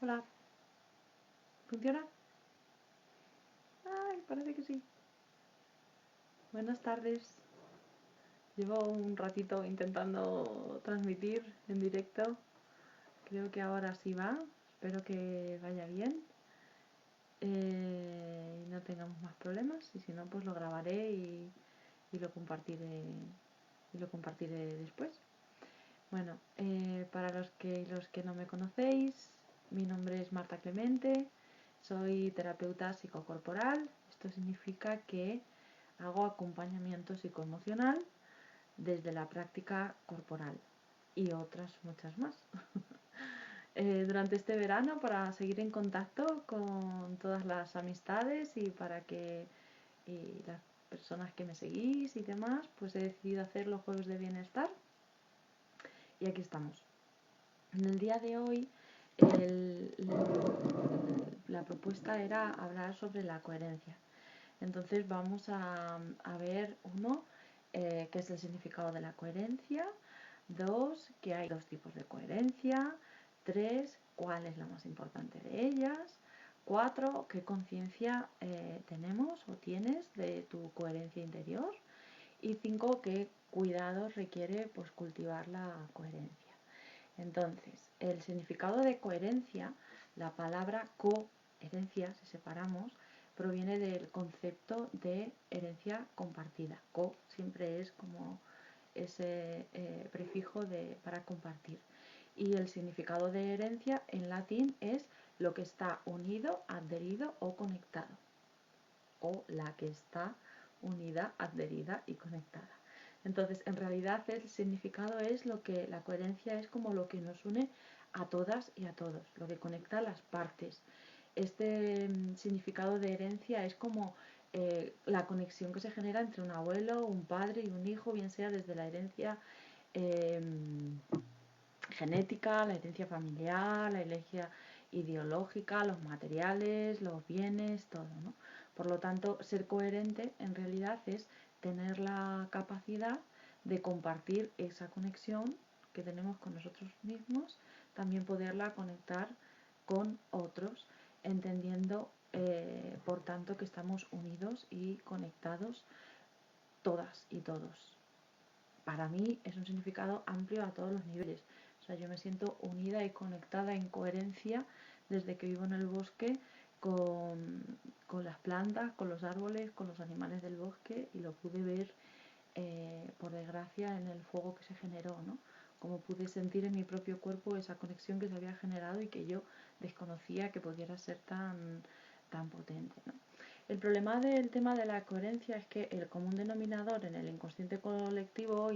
Hola. ¿Funciona? Ay, parece que sí. Buenas tardes. Llevo un ratito intentando transmitir en directo. Creo que ahora sí va. Espero que vaya bien. Y no tengamos más problemas. Y si no, pues lo grabaré y lo compartiré. Y lo compartiré después. Bueno, para los que no me conocéis, mi nombre es Marta Clemente. Soy terapeuta psicocorporal. Esto significa que hago acompañamiento psicoemocional desde la práctica corporal y otras muchas más. Durante este verano, para seguir en contacto con todas las amistades y para que las personas que me seguís y demás, pues he decidido hacer los jueves de bienestar y aquí estamos. En el día de hoy la propuesta era hablar sobre la coherencia. Entonces vamos a ver, uno, qué es el significado de la coherencia; dos, que hay dos tipos de coherencia; tres, cuál es la más importante de ellas; cuatro, qué conciencia tenemos o tienes de tu coherencia interior; y cinco, qué cuidados requiere pues cultivar la coherencia. Entonces, el significado de coherencia, la palabra coherencia, si separamos, proviene del concepto de herencia compartida. Co siempre es como ese prefijo para compartir. Y el significado de herencia en latín es lo que está unido, adherido o conectado. O la que está unida, adherida y conectada. Entonces, en realidad el significado es la coherencia es como lo que nos une a todas y a todos, lo que conecta las partes. Este significado de herencia es como la conexión que se genera entre un abuelo, un padre y un hijo, bien sea desde la herencia genética, la herencia familiar, la herencia ideológica, los materiales, los bienes, todo, ¿no? Por lo tanto, ser coherente en realidad es tener la capacidad de compartir esa conexión que tenemos con nosotros mismos, también poderla conectar con otros, entendiendo, por tanto, que estamos unidos y conectados todas y todos. Para mí es un significado amplio a todos los niveles. O sea, yo me siento unida y conectada en coherencia desde que vivo en el bosque con las plantas, con los árboles, con los animales del bosque, y lo pude ver, por desgracia, en el fuego que se generó, ¿no? Como pude sentir en mi propio cuerpo esa conexión que se había generado y que yo desconocía que pudiera ser tan potente, ¿no? El problema del tema de la coherencia es que el común denominador en el inconsciente colectivo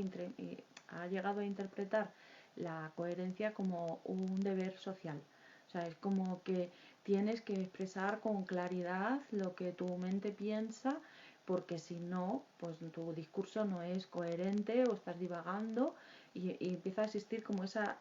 ha llegado a interpretar la coherencia como un deber social. O sea, es como que tienes que expresar con claridad lo que tu mente piensa, porque si no, pues tu discurso no es coherente o estás divagando y empieza a existir como esa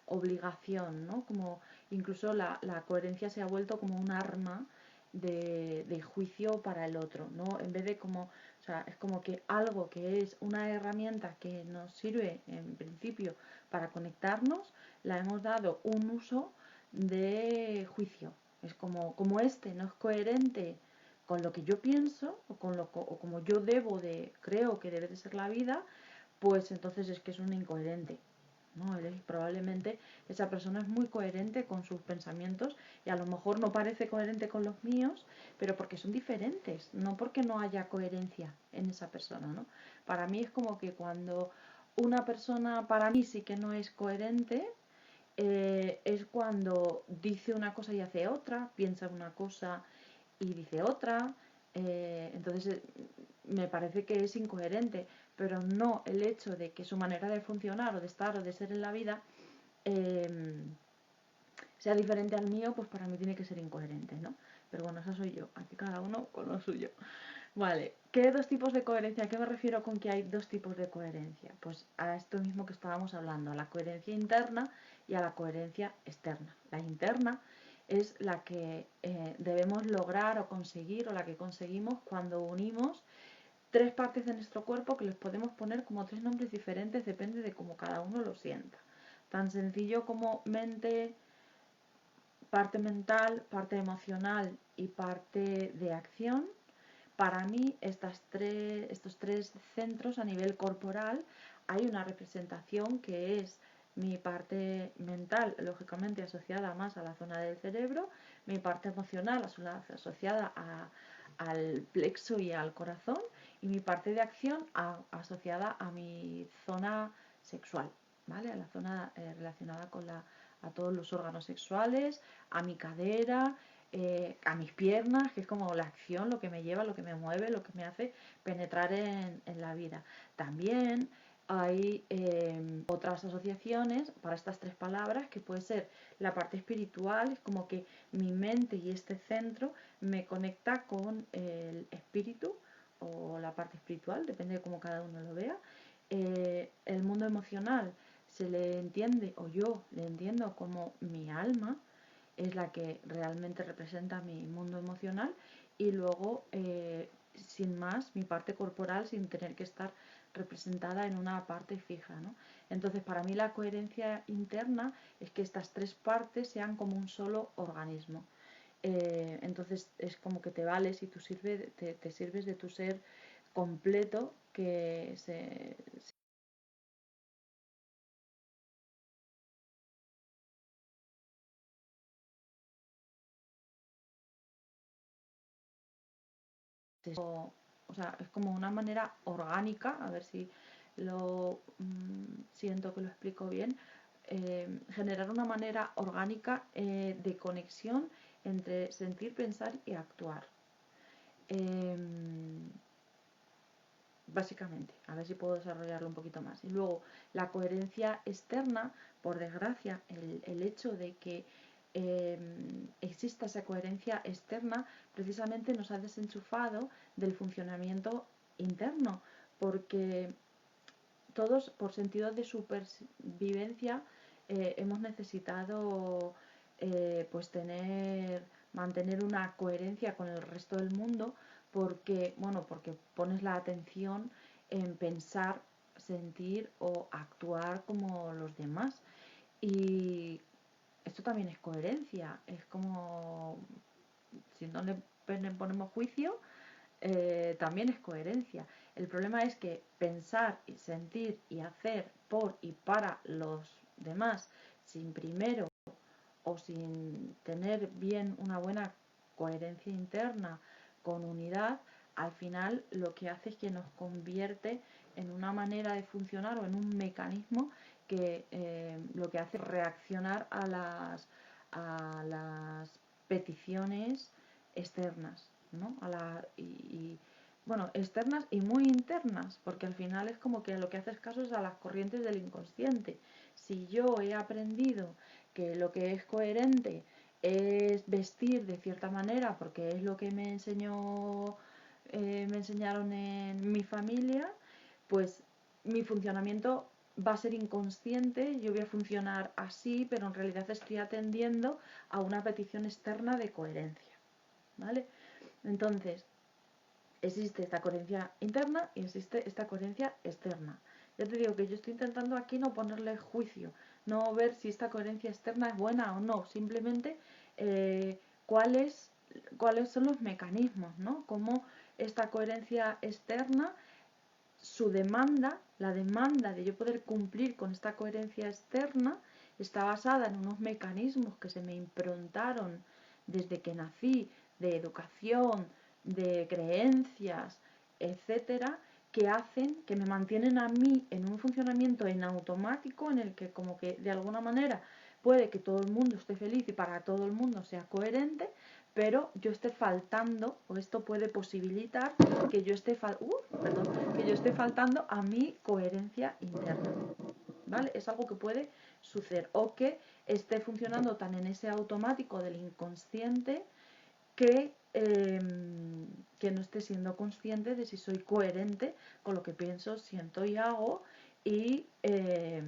obligación, ¿no? Como incluso la coherencia se ha vuelto como un arma de juicio para el otro, ¿no? En vez de como, o sea, es como que algo que es una herramienta que nos sirve en principio para conectarnos, la hemos dado un uso de juicio. Es como este no es coherente con lo que yo pienso o como yo creo que debe de ser la vida, pues entonces es que es un incoherente. ¿No? Probablemente esa persona es muy coherente con sus pensamientos y a lo mejor no parece coherente con los míos, pero porque son diferentes, no porque no haya coherencia en esa persona, ¿no? Para mí es como que cuando una persona para mí sí que no es coherente, es cuando dice una cosa y hace otra, piensa una cosa y dice otra, entonces me parece que es incoherente, pero no el hecho de que su manera de funcionar o de estar o de ser en la vida sea diferente al mío, pues para mí tiene que ser incoherente, ¿no? Pero bueno, esa soy yo, aquí cada uno con lo suyo. Vale, ¿qué dos tipos de coherencia? ¿A qué me refiero con que hay dos tipos de coherencia? Pues a esto mismo que estábamos hablando, a la coherencia interna y a la coherencia externa. La interna es la que debemos lograr o conseguir, o la que conseguimos cuando unimos tres partes de nuestro cuerpo que les podemos poner como tres nombres diferentes, depende de cómo cada uno lo sienta. Tan sencillo como mente, parte mental, parte emocional y parte de acción. Para mí, estos tres centros a nivel corporal, hay una representación que es mi parte mental, lógicamente asociada más a la zona del cerebro, mi parte emocional asociada al plexo y al corazón, y mi parte de acción asociada a mi zona sexual, ¿vale? A la zona relacionada con a todos los órganos sexuales, a mi cadera, a mis piernas, que es como la acción, lo que me lleva, lo que me mueve, lo que me hace penetrar en la vida. También hay otras asociaciones para estas tres palabras, que puede ser la parte espiritual, es como que mi mente y este centro me conecta con el espíritu o la parte espiritual, depende de cómo cada uno lo vea. El mundo emocional se le entiende, o yo le entiendo, como mi alma, es la que realmente representa mi mundo emocional, y luego, sin más, mi parte corporal, sin tener que estar representada en una parte fija, ¿no? Entonces, para mí la coherencia interna es que estas tres partes sean como un solo organismo. Entonces es como que te vales y te sirves de tu ser completo, que o sea, es como una manera orgánica, a ver si siento que lo explico bien, generar una manera orgánica de conexión entre sentir, pensar y actuar. Básicamente, a ver si puedo desarrollarlo un poquito más. Y luego, la coherencia externa, por desgracia, el hecho de que exista esa coherencia externa, precisamente nos ha desenchufado del funcionamiento interno, porque todos, por sentido de supervivencia, hemos necesitado pues mantener una coherencia con el resto del mundo, porque pones la atención en pensar, sentir o actuar como los demás. Y esto también es coherencia, es como, si no le ponemos juicio, también es coherencia. El problema es que pensar y sentir y hacer por y para los demás sin primero, o sin tener bien una buena coherencia interna con unidad, al final lo que hace es que nos convierte en una manera de funcionar o en un mecanismo que lo que hace es reaccionar a las peticiones externas, ¿no? Bueno, externas y muy internas, porque al final es como que lo que haces caso es a las corrientes del inconsciente. Si yo he aprendido que lo que es coherente es vestir de cierta manera, porque es lo que me enseñaron en mi familia, pues mi funcionamiento va a ser inconsciente, yo voy a funcionar así, pero en realidad estoy atendiendo a una petición externa de coherencia, ¿vale? Entonces, existe esta coherencia interna y existe esta coherencia externa. Ya te digo que yo estoy intentando aquí no ponerle juicio, no ver si esta coherencia externa es buena o no, simplemente eh, cuáles, cuáles son los mecanismos, ¿no? Cómo esta coherencia externa, su demanda, la demanda de yo poder cumplir con esta coherencia externa, está basada en unos mecanismos que se me improntaron desde que nací, de educación, de creencias, etcétera, que hacen, que me mantienen a mí en un funcionamiento en automático, en el que como que de alguna manera puede que todo el mundo esté feliz y para todo el mundo sea coherente, pero yo esté faltando, o esto puede posibilitar que yo que yo esté faltando a mi coherencia interna, ¿vale? Es algo que puede suceder, o que esté funcionando tan en ese automático del inconsciente que no esté siendo consciente de si soy coherente con lo que pienso, siento y hago, y, eh,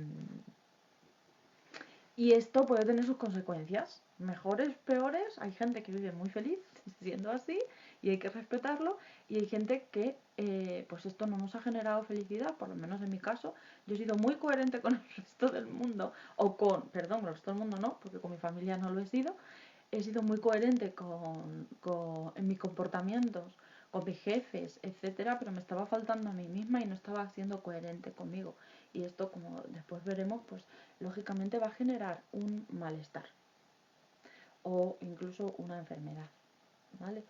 y esto puede tener sus consecuencias, mejores, peores. Hay gente que vive muy feliz siendo así y hay que respetarlo, y hay gente que pues esto no nos ha generado felicidad, por lo menos en mi caso. Yo he sido muy coherente con el resto del mundo, perdón, con el resto del mundo no, porque con mi familia no lo he sido, he sido muy coherente en mis comportamientos, con mis jefes, etcétera, pero me estaba faltando a mí misma y no estaba siendo coherente conmigo. Y esto, como después veremos, pues lógicamente va a generar un malestar o incluso una enfermedad, ¿vale?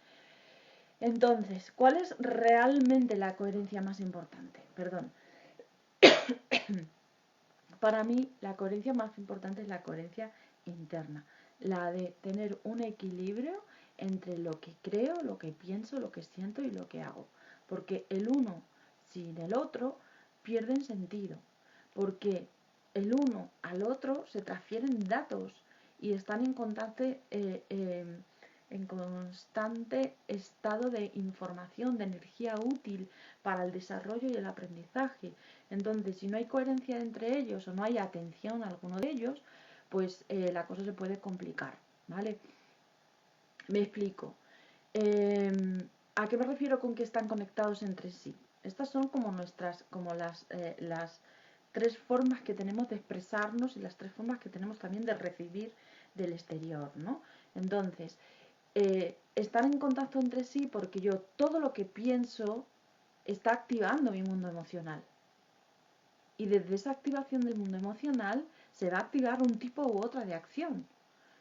Entonces, ¿cuál es realmente la coherencia más importante? Perdón. Para mí, la coherencia más importante es la coherencia interna, la de tener un equilibrio entre lo que creo, lo que pienso, lo que siento y lo que hago. Porque el uno sin el otro pierden sentido. Porque el uno al otro se transfieren datos y están en constante estado de información, de energía útil para el desarrollo y el aprendizaje. Entonces, si no hay coherencia entre ellos o no hay atención a alguno de ellos, pues la cosa se puede complicar, ¿vale? Me explico. ¿A qué me refiero con que están conectados entre sí? Estas son como las tres formas que tenemos de expresarnos y las tres formas que tenemos también de recibir del exterior, ¿no? Entonces, están en contacto entre sí porque yo todo lo que pienso está activando mi mundo emocional. Y desde esa activación del mundo emocional se va a activar un tipo u otra de acción.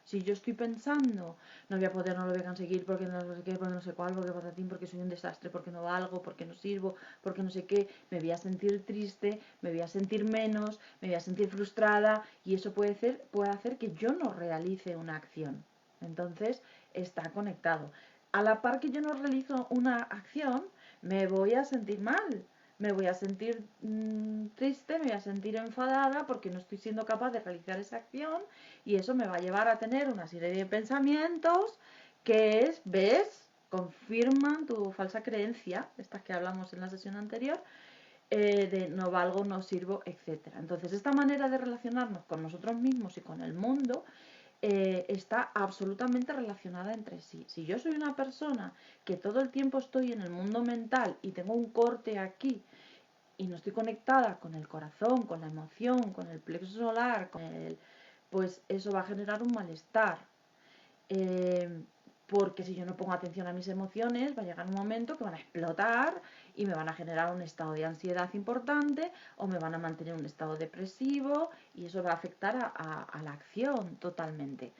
Si yo estoy pensando, no voy a poder, no lo voy a conseguir, porque no sé qué, porque no sé cuál, porque patatín, porque soy un desastre, porque no valgo, porque no sirvo, porque no sé qué, me voy a sentir triste, me voy a sentir menos, me voy a sentir frustrada, y eso puede hacer que yo no realice una acción. Entonces, está conectado. A la par que yo no realizo una acción, me voy a sentir mal, me voy a sentir triste, me voy a sentir enfadada porque no estoy siendo capaz de realizar esa acción, y eso me va a llevar a tener una serie de pensamientos que ¿ves? Confirman tu falsa creencia, estas que hablamos en la sesión anterior, de no valgo, no sirvo, etc. Entonces, esta manera de relacionarnos con nosotros mismos y con el mundo está absolutamente relacionada entre sí. Si yo soy una persona que todo el tiempo estoy en el mundo mental y tengo un corte aquí y no estoy conectada con el corazón, con la emoción, con el plexo solar, pues eso va a generar un malestar. Porque si yo no pongo atención a mis emociones, va a llegar un momento que van a explotar y me van a generar un estado de ansiedad importante o me van a mantener en un estado depresivo, y eso va a afectar a la acción totalmente.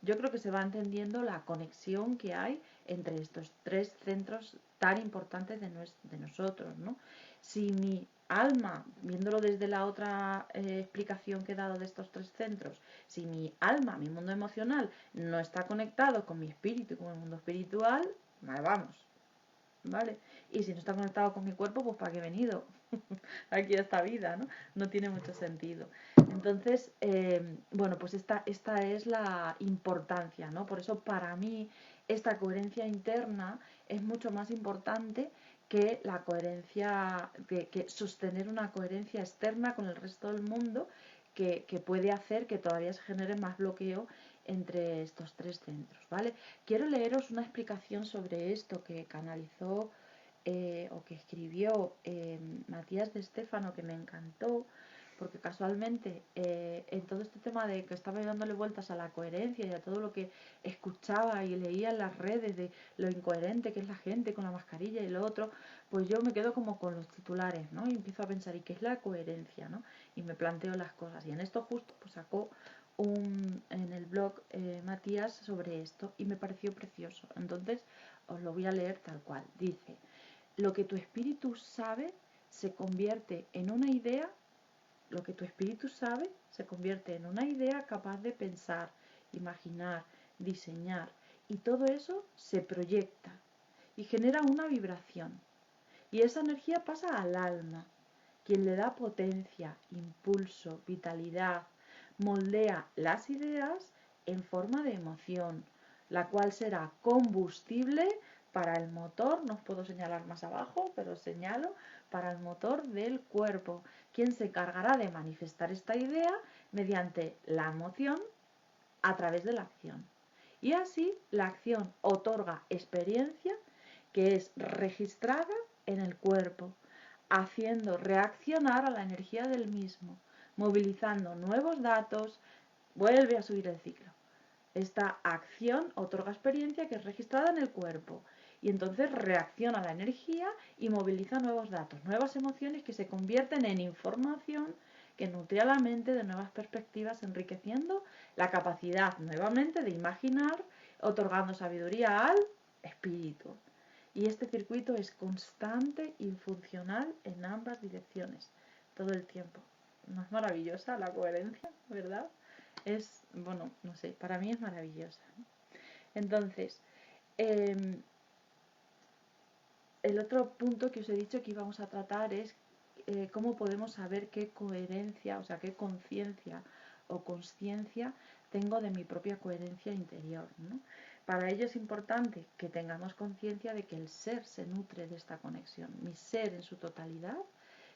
Yo creo que se va entendiendo la conexión que hay entre estos tres centros tan importantes de nosotros, ¿no? Si mi alma, viéndolo desde la otra explicación que he dado de estos tres centros, si mi alma, mi mundo emocional, no está conectado con mi espíritu y con el mundo espiritual, mal vamos, ¿vale? Y si no está conectado con mi cuerpo, pues ¿para qué he venido aquí a esta vida, ¿no? No tiene mucho sentido. Entonces, bueno, pues esta es la importancia, ¿no? Por eso para mí esta coherencia interna es mucho más importante que la coherencia, que sostener una coherencia externa con el resto del mundo, que puede hacer que todavía se genere más bloqueo entre estos tres centros, ¿vale? Quiero leeros una explicación sobre esto que canalizó o que escribió Matías de Estéfano, que me encantó, porque casualmente en todo este tema de que estaba dándole vueltas a la coherencia y a todo lo que escuchaba y leía en las redes de lo incoherente que es la gente con la mascarilla y lo otro, pues yo me quedo como con los titulares, ¿no? Y empiezo a pensar, ¿y qué es la coherencia, no? Y me planteo las cosas. Y en esto justo pues sacó en el blog Matías sobre esto y me pareció precioso. Entonces os lo voy a leer tal cual. Dice: lo que tu espíritu sabe se convierte en una idea, lo que tu espíritu sabe se convierte en una idea capaz de pensar, imaginar, diseñar, y todo eso se proyecta y genera una vibración. Y esa energía pasa al alma, quien le da potencia, impulso, vitalidad, moldea las ideas en forma de emoción, la cual será combustible para el motor, no os puedo señalar más abajo, pero señalo, para el motor del cuerpo, quien se encargará de manifestar esta idea mediante la emoción a través de la acción. Y así la acción otorga experiencia que es registrada en el cuerpo, haciendo reaccionar a la energía del mismo, movilizando nuevos datos, vuelve a subir el ciclo. esta acción otorga experiencia que es registrada en el cuerpo y entonces reacciona la energía y moviliza nuevos datos, nuevas emociones que se convierten en información que nutre a la mente de nuevas perspectivas, enriqueciendo la capacidad nuevamente de imaginar, otorgando sabiduría al espíritu. Y este circuito es constante y funcional en ambas direcciones, todo el tiempo. ¿No es maravillosa la coherencia, verdad? Es, bueno, no sé, para mí es maravillosa. Entonces, el otro punto que os he dicho que íbamos a tratar es cómo podemos saber qué coherencia, o sea, qué conciencia o consciencia tengo de mi propia coherencia interior, ¿no? Para ello es importante que tengamos conciencia de que el ser se nutre de esta conexión. Mi ser en su totalidad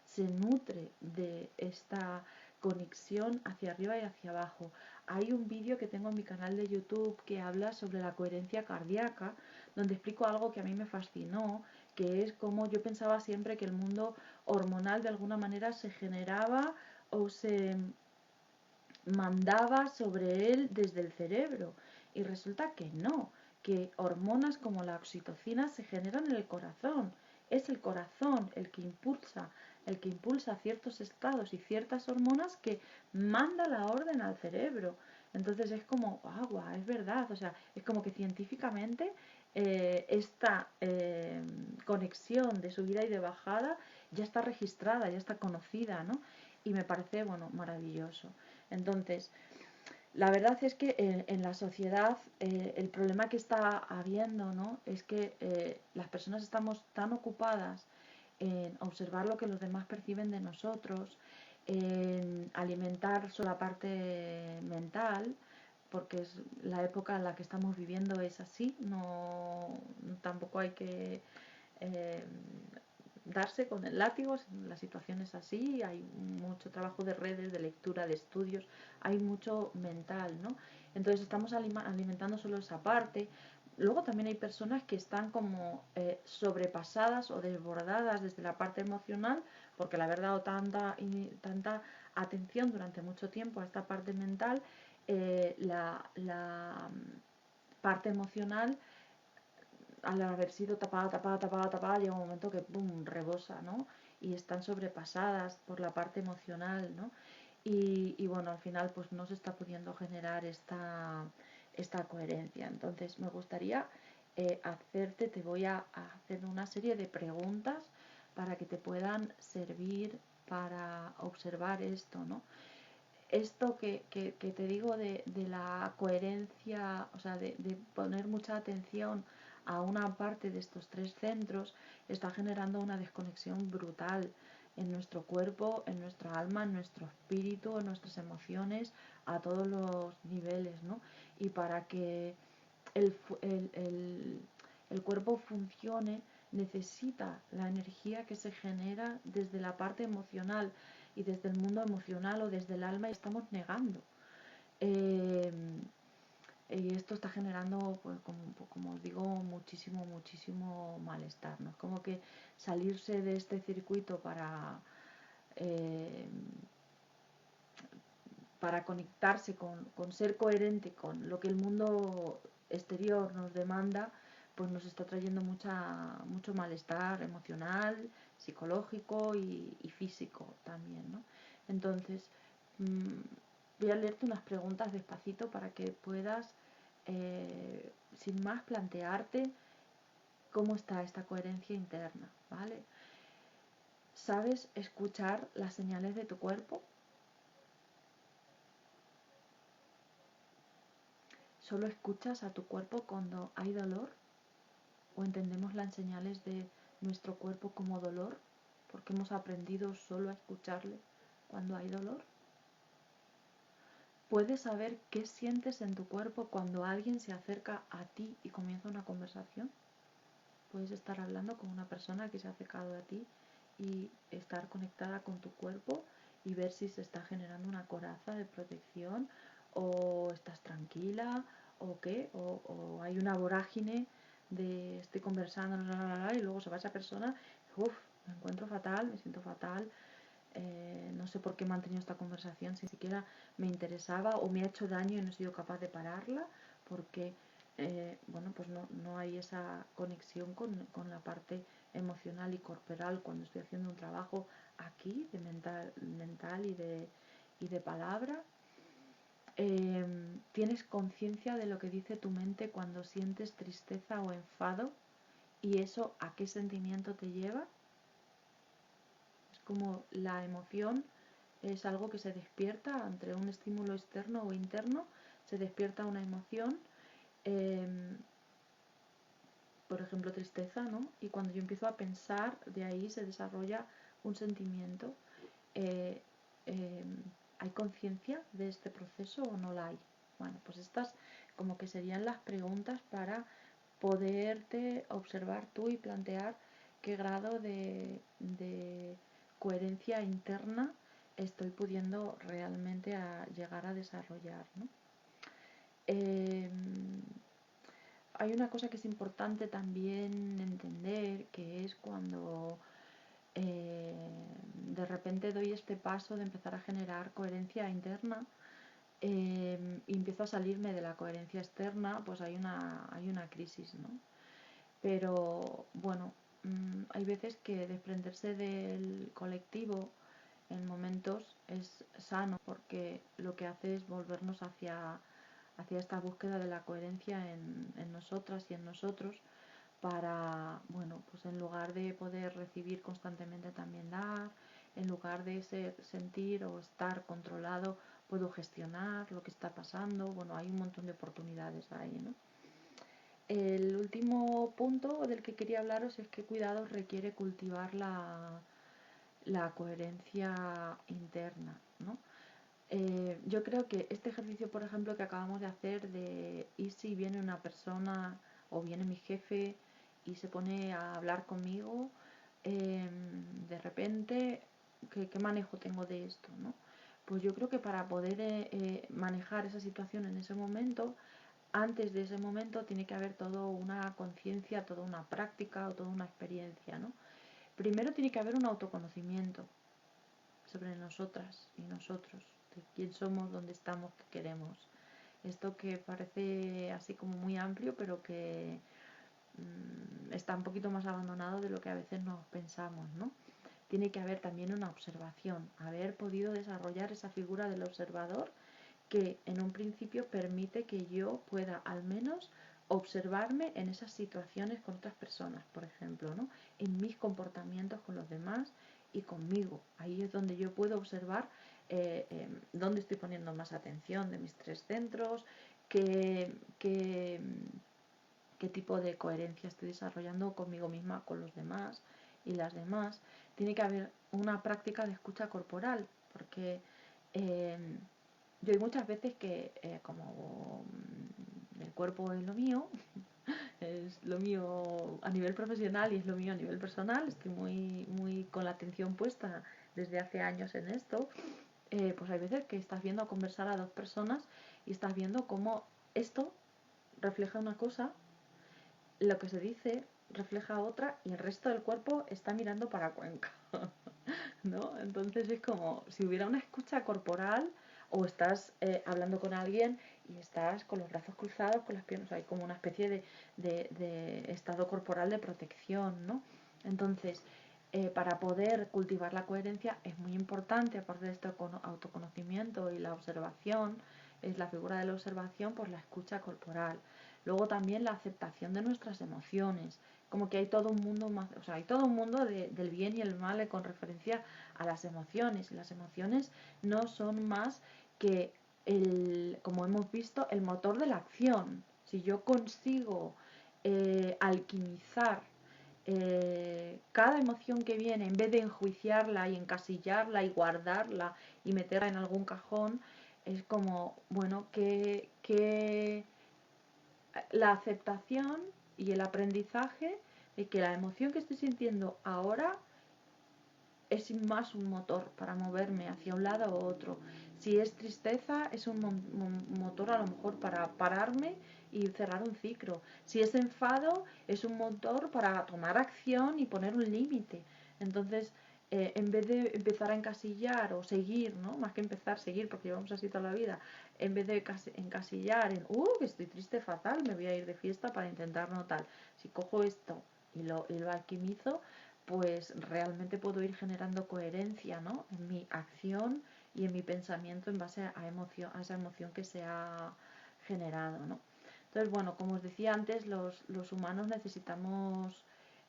se nutre de esta conexión hacia arriba y hacia abajo. Hay un vídeo que tengo en mi canal de YouTube que habla sobre la coherencia cardíaca, donde explico algo que a mí me fascinó, que es como yo pensaba siempre que el mundo hormonal de alguna manera se generaba o se mandaba sobre él desde el cerebro. Y resulta que no, que hormonas como la oxitocina se generan en el corazón. Es el corazón el que impulsa ciertos estados y ciertas hormonas que manda la orden al cerebro. Entonces es como, agua, es verdad, o sea, es como que científicamente esta conexión de subida y de bajada ya está registrada, ya está conocida, ¿no? Y me parece, bueno, maravilloso. Entonces, la verdad es que en la sociedad el problema que está habiendo, ¿no? Es que las personas estamos tan ocupadas en observar lo que los demás perciben de nosotros, en alimentar solo la parte mental, porque es la época en la que estamos viviendo es así, no tampoco hay que eh, darse con el látigo, la situación es así, hay mucho trabajo de redes, de lectura, de estudios, hay mucho mental, ¿no? Entonces estamos alimentando solo esa parte. Luego también hay personas que están como sobrepasadas o desbordadas desde la parte emocional, porque le haber dado tanta atención durante mucho tiempo a esta parte mental, la parte emocional al haber sido tapada, llega un momento que ¡pum! Rebosa, ¿no? Y están sobrepasadas por la parte emocional, ¿no? Y bueno, al final pues no se está pudiendo generar esta coherencia. Entonces me gustaría te voy a hacer una serie de preguntas para que te puedan servir para observar esto, ¿no? Esto que te digo de la coherencia, o sea, de poner mucha atención a una parte de estos tres centros, está generando una desconexión brutal en nuestro cuerpo, en nuestra alma, en nuestro espíritu, en nuestras emociones, a todos los niveles, ¿no? Y para que el, el cuerpo funcione, necesita la energía que se genera desde la parte emocional y desde el mundo emocional o desde el alma y estamos negando. Eh, y esto está generando, pues, como os digo, muchísimo malestar, ¿no? Es como que salirse de este circuito eh, para conectarse con ser coherente con lo que el mundo exterior nos demanda, pues nos está trayendo mucho malestar emocional, psicológico y físico también, ¿no? Entonces, voy a leerte unas preguntas despacito para que puedas, sin más, plantearte cómo está esta coherencia interna, ¿vale? ¿Sabes escuchar las señales de tu cuerpo? ¿Solo escuchas a tu cuerpo cuando hay dolor? ¿O entendemos las señales de nuestro cuerpo como dolor porque hemos aprendido solo a escucharle cuando hay dolor? ¿Puedes saber qué sientes en tu cuerpo cuando alguien se acerca a ti y comienza una conversación? Puedes estar hablando con una persona que se ha acercado a ti y estar conectada con tu cuerpo y ver si se está generando una coraza de protección o estás tranquila o qué, o hay una vorágine de estoy conversando y luego se va esa persona, uff, me encuentro fatal, me siento fatal, no sé por qué he mantenido esta conversación, si siquiera me interesaba o me ha hecho daño y no he sido capaz de pararla, porque bueno, pues no hay esa conexión con la parte emocional y corporal cuando estoy haciendo un trabajo aquí de mental y de palabra. Tienes conciencia de lo que dice tu mente cuando sientes tristeza o enfado y eso a qué sentimiento te lleva. Es como la emoción es algo que se despierta entre un estímulo externo o interno, se despierta una emoción, por ejemplo tristeza, ¿no? Y cuando yo empiezo a pensar, de ahí se desarrolla un sentimiento. Eh, eh, ¿Hay conciencia de este proceso o no la hay? Bueno, pues estas como que serían las preguntas para poderte observar tú y plantear qué grado de coherencia interna estoy pudiendo realmente llegar a desarrollar, ¿no? Eh, Hay una cosa que es importante también entender, que es cuando de repente doy este paso de empezar a generar coherencia interna y empiezo a salirme de la coherencia externa, pues hay una crisis, ¿no? Pero bueno, hay veces que desprenderse del colectivo en momentos es sano porque lo que hace es volvernos hacia esta búsqueda de la coherencia en nosotras y en nosotros para, bueno, pues en lugar de poder recibir constantemente también dar, en lugar de sentir o estar controlado, puedo gestionar lo que está pasando. Bueno, hay un montón de oportunidades ahí, ¿no? El último punto del que quería hablaros es que cuidados requiere cultivar la coherencia interna, ¿no? Yo creo que este ejercicio, por ejemplo, que acabamos de hacer de ¿y si viene una persona o viene mi jefe y se pone a hablar conmigo, de repente, ¿qué manejo tengo de esto, ¿no? Pues yo creo que para poder manejar esa situación en ese momento, antes de ese momento tiene que haber toda una conciencia, toda una práctica o toda una experiencia, ¿no? Primero tiene que haber un autoconocimiento sobre nosotras y nosotros, de quién somos, dónde estamos, qué queremos. Esto que parece así como muy amplio, pero que está un poquito más abandonado de lo que a veces nos pensamos, ¿no? Tiene que haber también una observación, haber podido desarrollar esa figura del observador que en un principio permite que yo pueda al menos observarme en esas situaciones con otras personas, por ejemplo, ¿no? En mis comportamientos con los demás y conmigo. Ahí es donde yo puedo observar dónde estoy poniendo más atención de mis tres centros, qué, qué, qué tipo de coherencia estoy desarrollando conmigo misma, con los demás y las demás. Tiene que haber una práctica de escucha corporal, porque eh, yo hay muchas veces que como el cuerpo es lo mío a nivel profesional y es lo mío a nivel personal, estoy muy con la atención puesta desde hace años en esto, pues hay veces que estás viendo conversar a dos personas y estás viendo cómo esto refleja una cosa, lo que se dice refleja otra y el resto del cuerpo está mirando para Cuenca, ¿no? Entonces es como si hubiera una escucha corporal o estás hablando con alguien y estás con los brazos cruzados, con las piernas, hay como una especie de estado corporal de protección, ¿no? Entonces, para poder cultivar la coherencia es muy importante, aparte de este autoconocimiento y la observación, es la figura de la observación por la escucha corporal. Luego también la aceptación de nuestras emociones, como que hay todo un mundo más, o sea, hay todo un mundo del bien y el mal con referencia a las emociones. Y las emociones no son más que como hemos visto, el motor de la acción. Si yo consigo alquimizar cada emoción que viene, en vez de enjuiciarla y encasillarla y guardarla y meterla en algún cajón, es como, bueno, que la aceptación y el aprendizaje de que la emoción que estoy sintiendo ahora es más un motor para moverme hacia un lado u otro. Si es tristeza, es un motor a lo mejor para pararme y cerrar un ciclo. Si es enfado, es un motor para tomar acción y poner un límite. Entonces, en vez de empezar a encasillar o seguir, ¿no? Más que empezar, seguir, porque llevamos así toda la vida, en vez de encasillar en, que estoy triste, fatal, me voy a ir de fiesta para intentar no tal. Si cojo esto y lo alquimizo, pues realmente puedo ir generando coherencia, ¿no? En mi acción y en mi pensamiento en base a esa emoción que se ha generado, ¿no? Entonces, bueno, como os decía antes, los humanos necesitamos,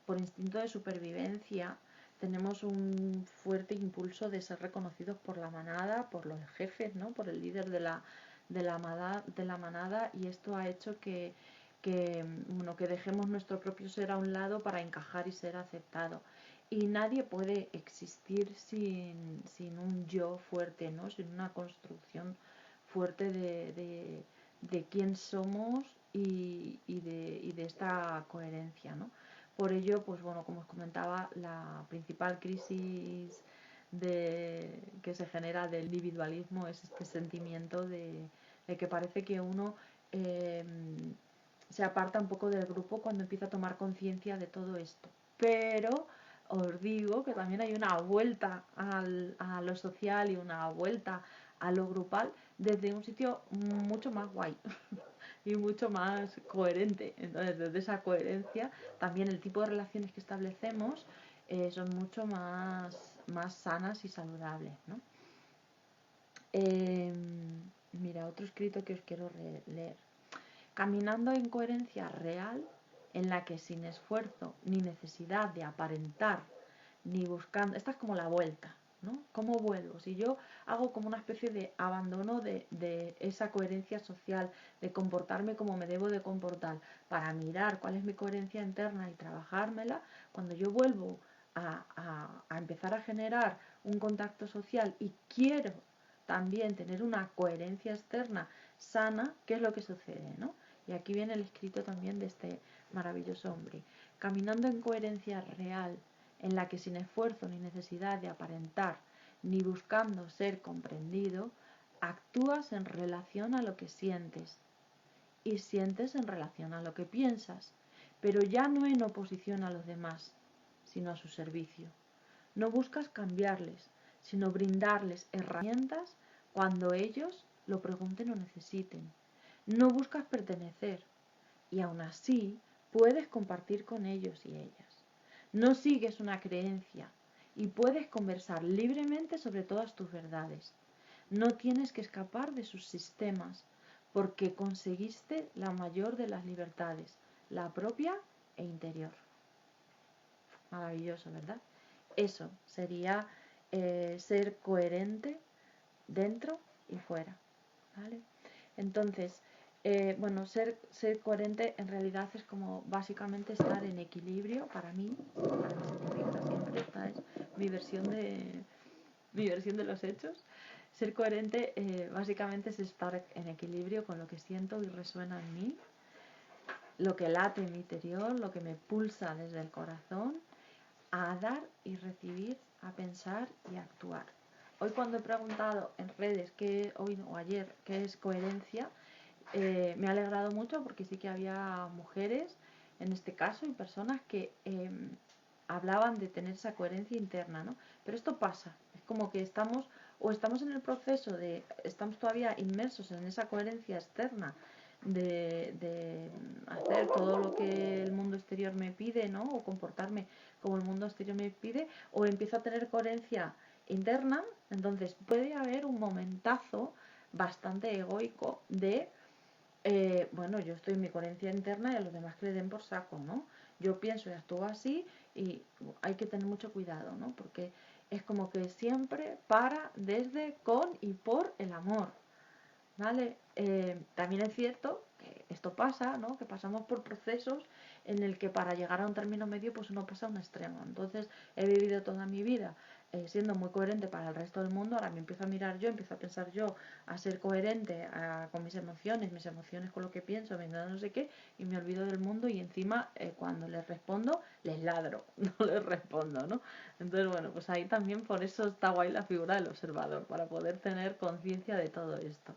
por instinto de supervivencia, tenemos un fuerte impulso de ser reconocidos por la manada, por los jefes, ¿no? Por el líder de la manada, y esto ha hecho que dejemos nuestro propio ser a un lado para encajar y ser aceptado. Y nadie puede existir sin un yo fuerte, ¿no? Sin una construcción fuerte de quién somos y de esta coherencia, ¿no? Por ello, pues bueno, como os comentaba, la principal crisis que se genera del individualismo es este sentimiento de que parece que uno eh, se aparta un poco del grupo cuando empieza a tomar conciencia de todo esto. Pero os digo que también hay una vuelta a lo social y una vuelta a lo grupal desde un sitio mucho más guay y mucho más coherente. Entonces, desde esa coherencia, también el tipo de relaciones que establecemos son mucho más sanas y saludables, ¿no? Mira, otro escrito que os quiero leer. Caminando en coherencia real, en la que sin esfuerzo ni necesidad de aparentar, ni buscando, esta es como la vuelta, ¿no? ¿Cómo vuelvo? Si yo hago como una especie de abandono de esa coherencia social, de comportarme como me debo de comportar, para mirar cuál es mi coherencia interna y trabajármela, cuando yo vuelvo a empezar a generar un contacto social y quiero también tener una coherencia externa sana, ¿qué es lo que sucede, no? Y aquí viene el escrito también de este maravilloso hombre. Caminando en coherencia real, en la que sin esfuerzo ni necesidad de aparentar, ni buscando ser comprendido, actúas en relación a lo que sientes y sientes en relación a lo que piensas, pero ya no en oposición a los demás, sino a su servicio. No buscas cambiarles, sino brindarles herramientas cuando ellos lo pregunten o necesiten. No buscas pertenecer y aún así puedes compartir con ellos y ellas. No sigues una creencia y puedes conversar libremente sobre todas tus verdades. No tienes que escapar de sus sistemas porque conseguiste la mayor de las libertades, la propia e interior. Maravilloso, ¿verdad? Eso sería ser coherente dentro y fuera, ¿vale? Entonces, bueno, ser coherente en realidad es como básicamente estar en equilibrio para mí significa siempre, esta es mi versión de los hechos. Ser coherente básicamente es estar en equilibrio con lo que siento y resuena en mí, lo que late en mi interior, lo que me pulsa desde el corazón, a dar y recibir, a pensar y a actuar. Hoy cuando he preguntado en redes hoy o ayer qué es coherencia, me ha alegrado mucho porque sí que había mujeres, en este caso, y personas que hablaban de tener esa coherencia interna, ¿no? Pero esto pasa, es como que estamos en el proceso estamos todavía inmersos en esa coherencia externa de hacer todo lo que el mundo exterior me pide, ¿no? O comportarme como el mundo exterior me pide, o empiezo a tener coherencia interna, entonces puede haber un momentazo bastante egoico de bueno, yo estoy en mi coherencia interna y a los demás que le den por saco, ¿no? Yo pienso y actúo así y hay que tener mucho cuidado, ¿no? Porque es como que siempre para, desde, con y por el amor, ¿vale? También es cierto que esto pasa, ¿no? Que pasamos por procesos en el que para llegar a un término medio pues uno pasa a un extremo. Entonces he vivido toda mi vida siendo muy coherente para el resto del mundo, ahora me empiezo a mirar yo, empiezo a pensar yo, a ser coherente con mis emociones con lo que pienso, no sé qué, y me olvido del mundo y encima cuando les respondo, les ladro, no les respondo, ¿no? Entonces, bueno, pues ahí también por eso está guay la figura del observador, para poder tener conciencia de todo esto.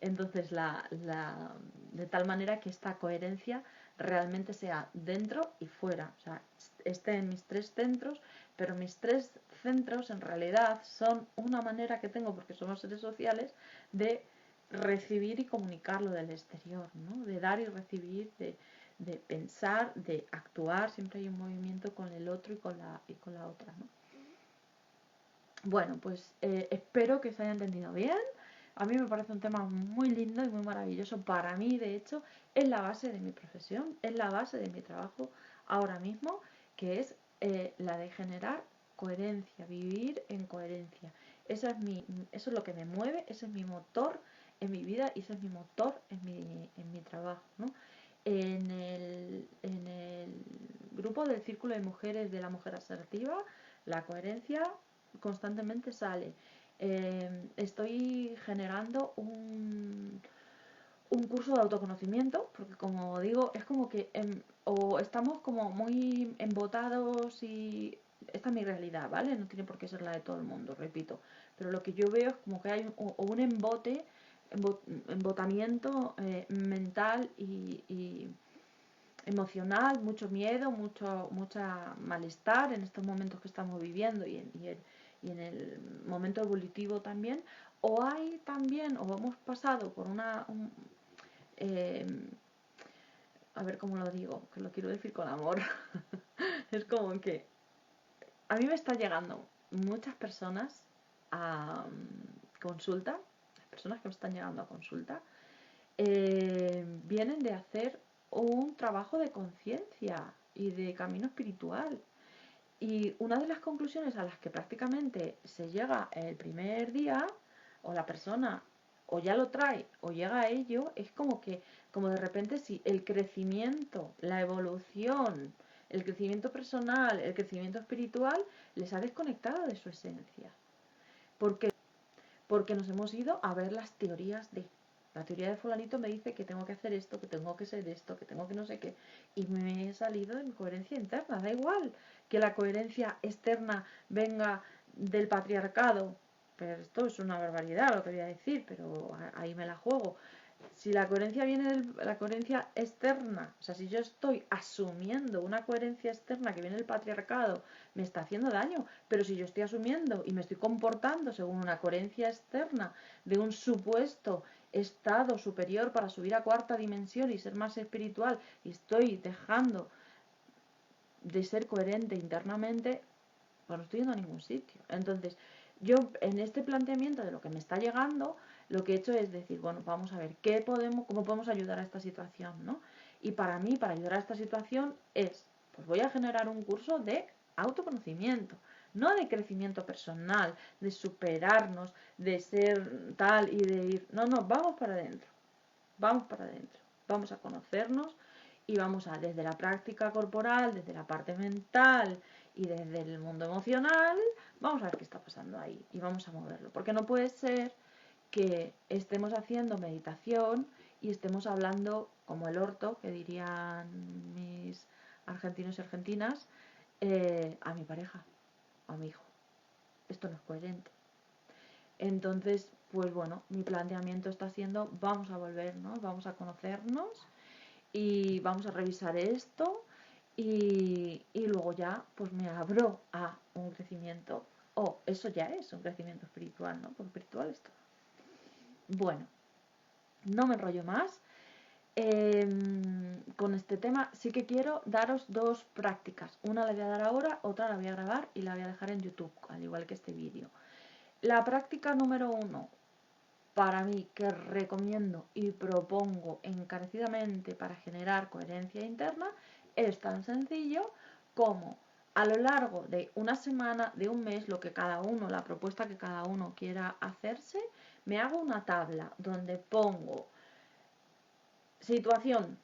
Entonces, de tal manera que esta coherencia realmente sea dentro y fuera. O sea, esté en mis 3 centros, pero mis 3 centros en realidad son una manera que tengo, porque somos seres sociales, de recibir y comunicarlo del exterior, ¿no? De dar y recibir, de pensar, de actuar. Siempre hay un movimiento con el otro y con la otra, ¿no? Bueno, pues espero que se haya entendido bien. A mí me parece un tema muy lindo y muy maravilloso. Para mí, de hecho, es la base de mi profesión, es la base de mi trabajo ahora mismo, que es la de generar coherencia, vivir en coherencia. Eso es lo que me mueve, ese es mi motor en mi vida y ese es mi motor en mi trabajo, ¿no? En el grupo del Círculo de Mujeres de la Mujer Asertiva, la coherencia constantemente sale. Estoy generando un curso de autoconocimiento, porque como digo, es como que o estamos como muy embotados y esta es mi realidad, ¿vale? No tiene por qué ser la de todo el mundo, repito. Pero lo que yo veo es como que hay un embotamiento mental y emocional, mucho miedo, mucha malestar en estos momentos que estamos viviendo y en el momento evolutivo también. O hay también, o hemos pasado por eh, a ver cómo lo digo, que lo quiero decir con amor. Es como que a mí me están llegando muchas personas a consulta, las personas que me están llegando a consulta, vienen de hacer un trabajo de conciencia y de camino espiritual. Y una de las conclusiones a las que prácticamente se llega el primer día, o la persona o ya lo trae o llega a ello, es como que, como de repente si el crecimiento, la evolución, el crecimiento personal, el crecimiento espiritual, les ha desconectado de su esencia. Porque porque nos hemos ido a ver las teorías de... La teoría de fulanito me dice que tengo que hacer esto, que tengo que ser esto, que tengo que no sé qué. Y me he salido en coherencia interna. Da igual que la coherencia externa venga del patriarcado. Pero esto es una barbaridad lo que voy a decir, pero ahí me la juego. Si la coherencia viene de la coherencia externa, o sea, si yo estoy asumiendo una coherencia externa que viene del patriarcado, me está haciendo daño. Pero si yo estoy asumiendo y me estoy comportando según una coherencia externa de un supuesto estado superior para subir a cuarta dimensión y ser más espiritual, y estoy dejando de ser coherente internamente, pues no estoy yendo a ningún sitio. Entonces, yo en este planteamiento de lo que me está llegando, lo que he hecho es decir, bueno, vamos a ver cómo podemos ayudar a esta situación, ¿no? Y para mí, para ayudar a esta situación pues voy a generar un curso de autoconocimiento, no de crecimiento personal, de superarnos, de ser tal y de ir, no, vamos para adentro, vamos a conocernos y vamos a, desde la práctica corporal, desde la parte mental y desde el mundo emocional, vamos a ver qué está pasando ahí y vamos a moverlo. Porque no puede ser que estemos haciendo meditación y estemos hablando como el orto, que dirían mis argentinos y argentinas, a mi pareja, a mi hijo. Esto no es coherente. Entonces, pues bueno, mi planteamiento está siendo, vamos a volvernos, vamos a conocernos y vamos a revisar esto y luego ya pues me abro a un crecimiento, eso ya es un crecimiento espiritual, ¿no? Porque espiritual es todo. Bueno, no me enrollo más. Con este tema sí que quiero daros 2 prácticas. Una la voy a dar ahora, otra la voy a grabar y la voy a dejar en YouTube, al igual que este vídeo. La práctica número 1, para mí, que recomiendo y propongo encarecidamente para generar coherencia interna, es tan sencillo como a lo largo de una semana, de un mes, lo que cada uno, la propuesta que cada uno quiera hacerse, me hago una tabla donde pongo situación,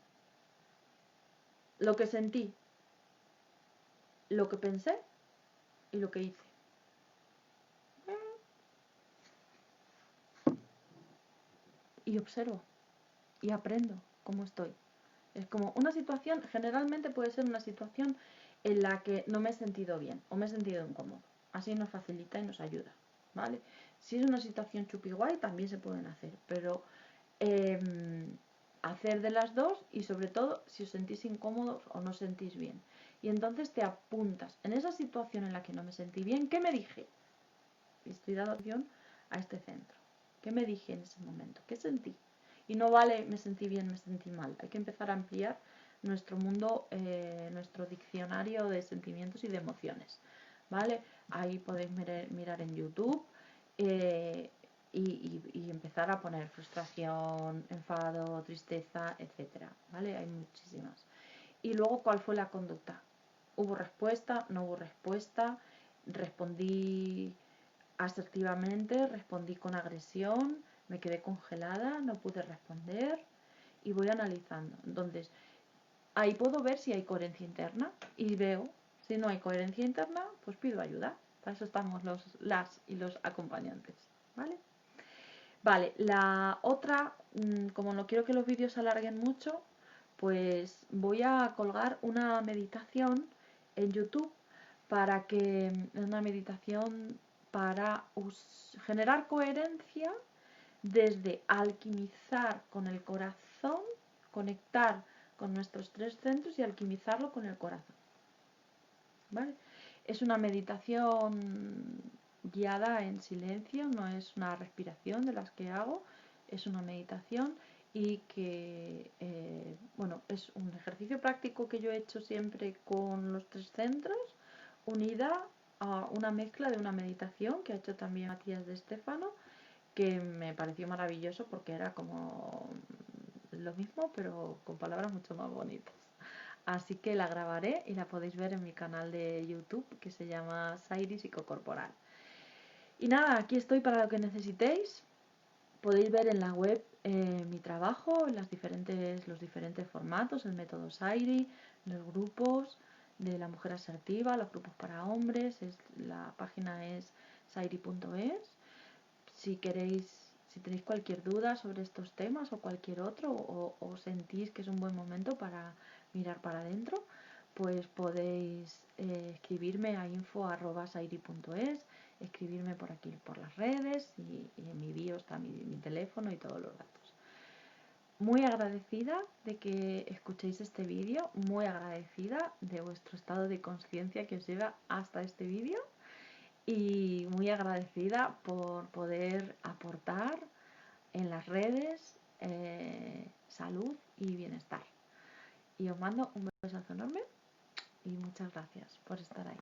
lo que sentí, lo que pensé y lo que hice. Y observo y aprendo cómo estoy. Es como una situación, generalmente puede ser una situación en la que no me he sentido bien o me he sentido incómodo. Así nos facilita y nos ayuda, ¿vale? Si es una situación chupi guay, también se pueden hacer, pero hacer de las dos y sobre todo si os sentís incómodos o no os sentís bien. Y entonces te apuntas. En esa situación en la que no me sentí bien, ¿qué me dije? Y estoy dando atención a este centro. ¿Qué me dije en ese momento? ¿Qué sentí? Y no vale me sentí bien, me sentí mal. Hay que empezar a ampliar nuestro mundo, nuestro diccionario de sentimientos y de emociones. ¿Vale? Ahí podéis mirar en YouTube y empezar a poner frustración, enfado, tristeza, etcétera. ¿Vale? Hay muchísimas. Y luego, ¿cuál fue la conducta? ¿Hubo respuesta? ¿No hubo respuesta? ¿Respondí asertivamente? ¿Respondí con agresión? ¿Me quedé congelada? ¿No pude responder? Y voy analizando. Entonces, ahí puedo ver si hay coherencia interna y veo, si no hay coherencia interna, pues pido ayuda. Para eso estamos las y los acompañantes, ¿vale? Vale, la otra, como no quiero que los vídeos se alarguen mucho, pues voy a colgar una meditación en YouTube para que es una meditación para generar coherencia desde alquimizar con el corazón, conectar con nuestros tres centros y alquimizarlo con el corazón. ¿Vale? Es una meditación guiada en silencio, no es una respiración de las que hago, es una meditación y que, bueno, es un ejercicio práctico que yo he hecho siempre con los tres centros, unida a una mezcla de una meditación que ha hecho también Matías de Estéfano, que me pareció maravilloso porque era como lo mismo, pero con palabras mucho más bonitas. Así que la grabaré y la podéis ver en mi canal de YouTube que se llama Sairi Psicocorporal. Y nada, aquí estoy para lo que necesitéis. Podéis ver en la web mi trabajo, en los diferentes formatos, el método Sairi, los grupos de la mujer asertiva, los grupos para hombres, la página es sairi.es. Si queréis, si tenéis cualquier duda sobre estos temas o cualquier otro, o sentís que es un buen momento para mirar para adentro, pues podéis escribirme a info@sairi.es, escribirme por aquí por las redes y en mi bio está mi teléfono y todos los datos. Muy agradecida de que escuchéis este vídeo, muy agradecida de vuestro estado de conciencia que os lleva hasta este vídeo y muy agradecida por poder aportar en las redes salud y bienestar. Y os mando un besazo enorme y muchas gracias por estar ahí.